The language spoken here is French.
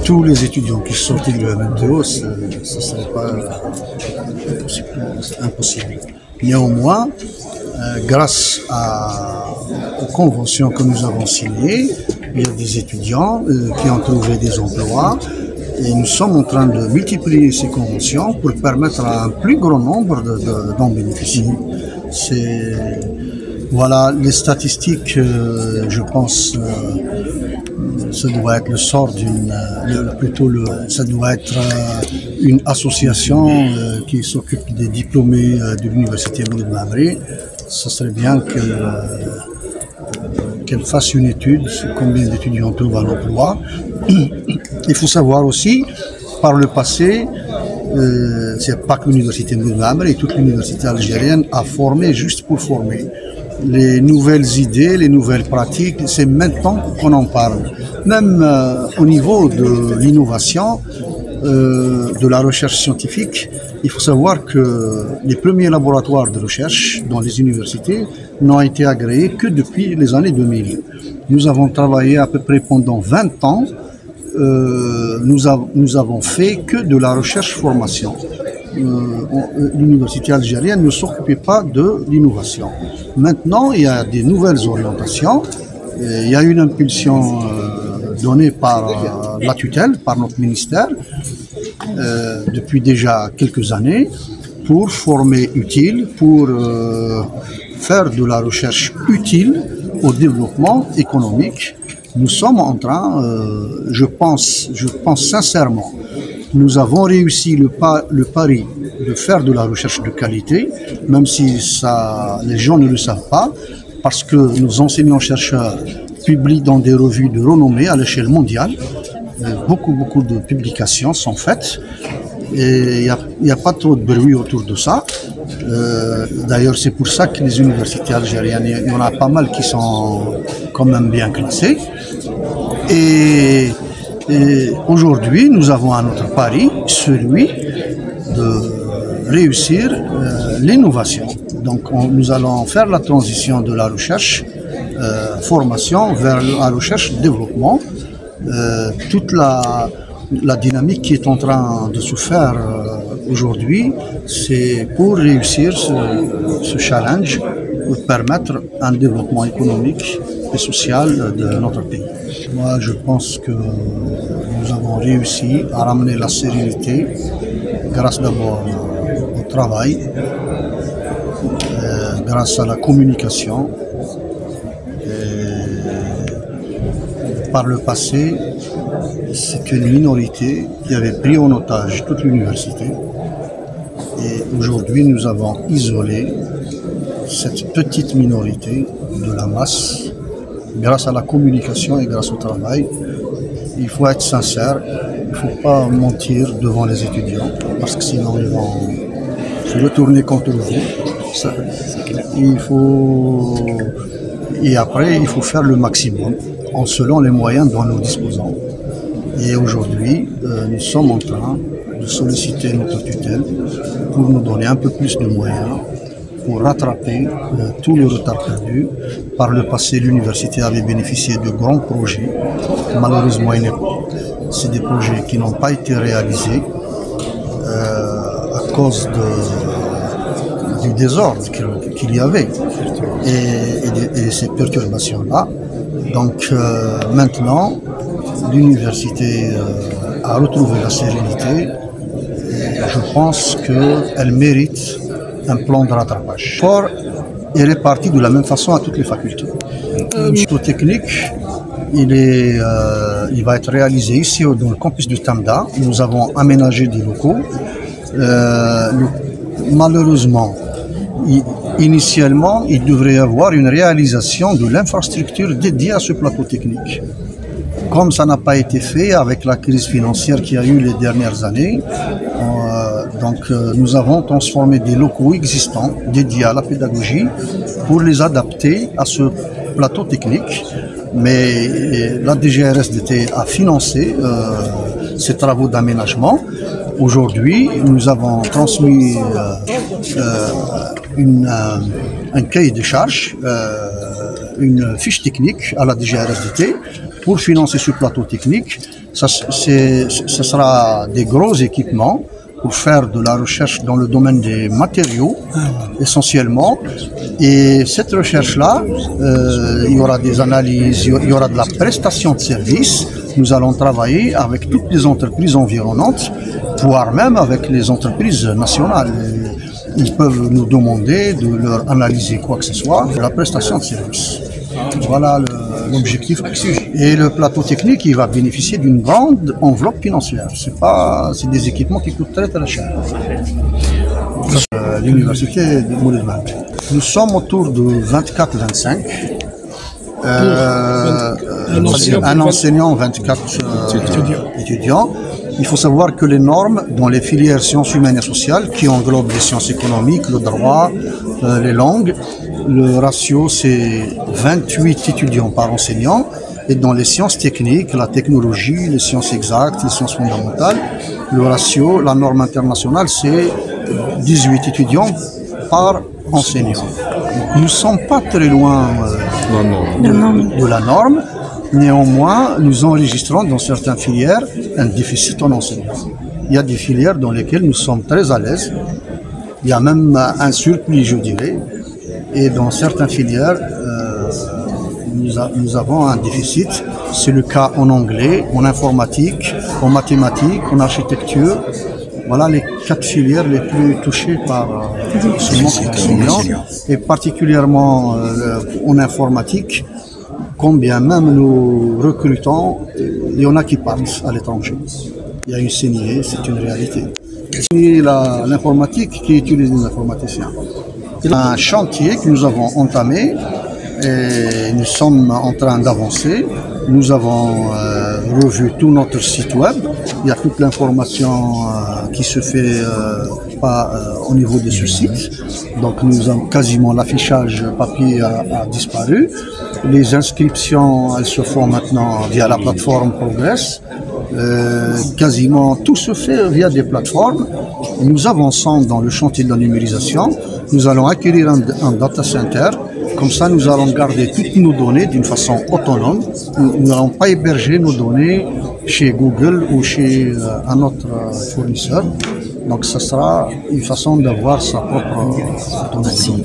tous les étudiants qui sont sortis de l'EMNTO, ce ne serait pas impossible. Néanmoins, grâce aux conventions que nous avons signées, il y a des étudiants qui ont trouvé des emplois et nous sommes en train de multiplier ces conventions pour permettre à un plus grand nombre d'en bénéficier. Voilà, les statistiques, je pense, ça doit être le sort ça doit être une association qui s'occupe des diplômés de l'université Mouloud Maamri. Ce serait bien qu'elle fasse une étude sur combien d'étudiants trouvent un emploi. Il faut savoir aussi, par le passé, c'est pas que l'université Mouloud Maamri, toute l'université algérienne a formé juste pour former. Les nouvelles idées, les nouvelles pratiques, c'est maintenant qu'on en parle. Même au niveau de l'innovation, de la recherche scientifique, il faut savoir que les premiers laboratoires de recherche dans les universités n'ont été agréés que depuis les années 2000. Nous avons travaillé à peu près pendant 20 ans. Nous avons fait que de la recherche-formation. L'université algérienne ne s'occupait pas de l'innovation. Maintenant, il y a des nouvelles orientations. Il y a une impulsion donnée par la tutelle, par notre ministère, depuis déjà quelques années, pour former utile, pour faire de la recherche utile au développement économique. Nous sommes en train, je pense sincèrement, nous avons réussi le pari de faire de la recherche de qualité, même si les gens ne le savent pas, parce que nos enseignants-chercheurs publient dans des revues de renommée à l'échelle mondiale. Beaucoup de publications sont faites et il n'y a pas trop de bruit autour de ça. D'ailleurs, c'est pour ça que les universités algériennes, il y en a pas mal qui sont quand même bien classées. Et aujourd'hui, nous avons un autre pari, celui de réussir l'innovation. Donc, nous allons faire la transition de la recherche, formation vers la recherche-développement. Toute la dynamique qui est en train de se faire aujourd'hui, c'est pour réussir ce challenge, pour permettre un développement économique et social de notre pays. Moi, je pense que nous avons réussi à ramener la sérénité grâce d'abord au travail, grâce à la communication. Par le passé, c'est une minorité qui avait pris en otage toute l'université. Et aujourd'hui, nous avons isolé cette petite minorité de la masse grâce à la communication et grâce au travail. Il faut être sincère, il ne faut pas mentir devant les étudiants parce que sinon ils vont se retourner contre vous. Et après, il faut faire le maximum selon les moyens dont nous disposons. Et aujourd'hui, nous sommes en train de solliciter notre tutelle pour nous donner un peu plus de moyens pour rattraper tout le retard perdu. Par le passé, l'université avait bénéficié de grands projets. Malheureusement, c'est des projets qui n'ont pas été réalisés à cause du désordre qu'il y avait et ces perturbations-là. Donc maintenant, l'université a retrouvé la sérénité. Je pense qu'elle mérite un plan de rattrapage. Fort est réparti de la même façon à toutes les facultés. Le technique, il va être réalisé ici dans le campus de Tamda. Nous avons aménagé des locaux. Malheureusement, initialement, il devrait y avoir une réalisation de l'infrastructure dédiée à ce plateau technique. Comme ça n'a pas été fait avec la crise financière qu'il y a eu les dernières années, nous avons transformé des locaux existants dédiés à la pédagogie pour les adapter à ce plateau technique. Mais la DGRSDT a financé ces travaux d'aménagement. Aujourd'hui, nous avons transmis un cahier de charges, une fiche technique à la DGRSDT pour financer ce plateau technique. Ce sera des gros équipements pour faire de la recherche dans le domaine des matériaux, essentiellement. Et cette recherche-là, il y aura des analyses, il y aura de la prestation de services. Nous allons travailler avec toutes les entreprises environnantes, voire même avec les entreprises nationales. Ils peuvent nous demander de leur analyser quoi que ce soit, de la prestation de services. Voilà l'objectif. Et le plateau technique, il va bénéficier d'une grande enveloppe financière. C'est des équipements qui coûtent très très cher. L'université de Moulin. Nous sommes autour de 24-25. Un enseignant, 24 étudiants. Il faut savoir que les normes dans les filières sciences humaines et sociales, qui englobent les sciences économiques, le droit, les langues, le ratio c'est 28 étudiants par enseignant. Et dans les sciences techniques, la technologie, les sciences exactes, les sciences fondamentales, le ratio, la norme internationale, c'est 18 étudiants par enseignant. Nous ne sommes pas très loin de la norme. Néanmoins, nous enregistrons dans certaines filières un déficit en enseignants. Il y a des filières dans lesquelles nous sommes très à l'aise. Il y a même un surplus, je dirais. Et dans certaines filières, nous avons un déficit. C'est le cas en anglais, en informatique, en mathématiques, en architecture. Voilà les 4 filières les plus touchées par ce manque d'enseignants. Et particulièrement en informatique. Combien même nous recrutons, il y en a qui partent à l'étranger. Il y a une saignée, c'est une réalité. Et l'informatique qui utilise les informaticiens. C'est un chantier que nous avons entamé et nous sommes en train d'avancer. Nous avons revu tout notre site web. Il y a toute l'information qui se fait au niveau de ce site. Donc nous avons quasiment l'affichage papier a disparu. Les inscriptions, elles se font maintenant via la plateforme Progress. Quasiment tout se fait via des plateformes. Nous avançons dans le chantier de la numérisation. Nous allons acquérir un data center. Comme ça, nous allons garder toutes nos données d'une façon autonome. Nous n'allons pas héberger nos données chez Google ou chez un autre fournisseur. Donc, ça sera une façon d'avoir sa propre autonomie.